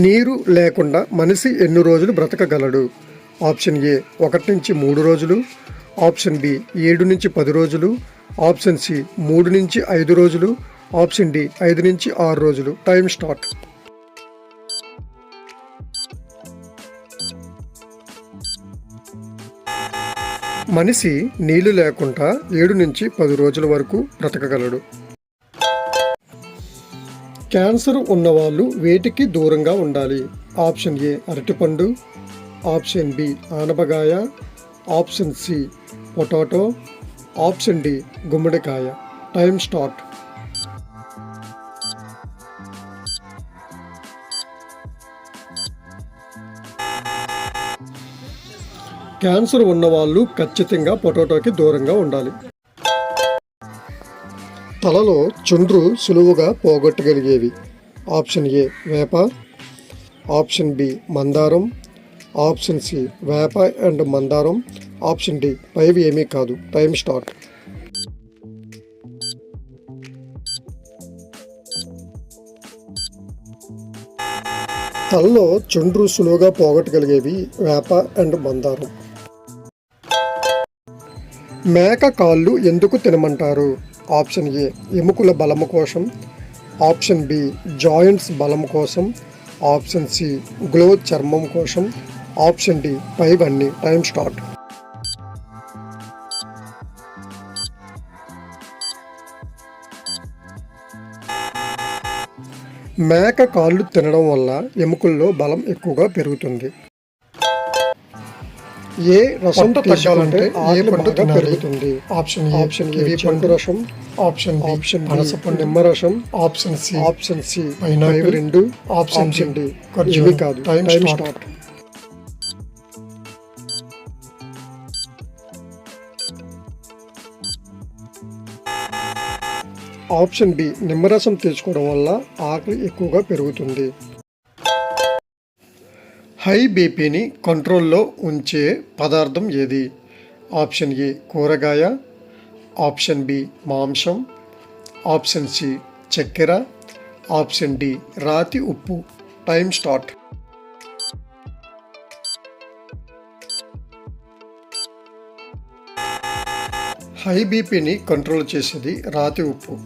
నీరు లేకుండా మనిషి ఎన్ని రోజులు బ్రతకగలడు? ఆప్షన్ ఏ 1 నుంచి 3 రోజులు, ఆప్షన్ బి 7 నుంచి 10 రోజులు, ఆప్షన్ సి 3 నుంచి 5 రోజులు, ఆప్షన్ డి 5 నుంచి 6 రోజులు. Time start. మనిషి నీళ్లు లేకుండా 7 నుంచి 10 రోజుల వరకు బ్రతకగలడు. క్యాన్సర్ ఉన్నవాళ్ళు వేటికి దూరంగా ఉండాలి? ఆప్షన్ ఏ అరటిపండు, ఆప్షన్ బి ఆనపకాయ, option C potato, option D గుమ్మడికాయ. Time start. క్యాన్సర్ ఉన్నవాళ్ళు ఖచ్చితంగా పొటాటోకి దూరంగా ఉండాలి. తలలో చుండ్రు సులువుగా పోగొట్టగలిగేవి. ఆప్షన్ ఏ వేప, ఆప్షన్ బి మందారం, ఆప్షన్ సి వేప అండ్ మందారం, ఆప్షన్ డి పైవి ఏమీ కాదు. Time start. తలలో చుండ్రు సులువుగా పోగొట్టగలిగేవి వేప అండ్ మందారం. మేక కాళ్ళు ఎందుకు తినమంటారు? ఆప్షన్ ఏ ఎముకల బలము కోసం, ఆప్షన్ బి జాయింట్స్ బలము కోసం, ఆప్షన్ సి గ్లో చర్మం కోసం, ఆప్షన్ డి పైవన్నీ. Time start. మేక కాళ్ళు తినడం వల్ల ఎముకల్లో బలం ఎక్కువగా పెరుగుతుంది. ఏ రసం తగ్గాలంటే ఏ పండు పెరుగుతుంది? ఆప్షన్ ఏ పండు రసం, ఆప్షన్ పనసపండు నిమ్మరసం, ఆప్షన్ సి పైనాపిల్ రెండు, ఆప్షన్ డి ఏమీ కాదు. Time start. ఆప్షన్ బి నిమ్మరసం తీసుకోవడం వల్ల ఆకలి ఎక్కువగా పెరుగుతుంది. హై బీపీని కంట్రోల్లో ఉంచే పదార్థం ఏది? ఆప్షన్ ఏ కూరగాయ, ఆప్షన్ బి మాంసం, ఆప్షన్ సి చక్కెర, ఆప్షన్ డి రాతి ఉప్పు. Time start. హై బీపీని కంట్రోల్ చేసేది రాతి ఉప్పు.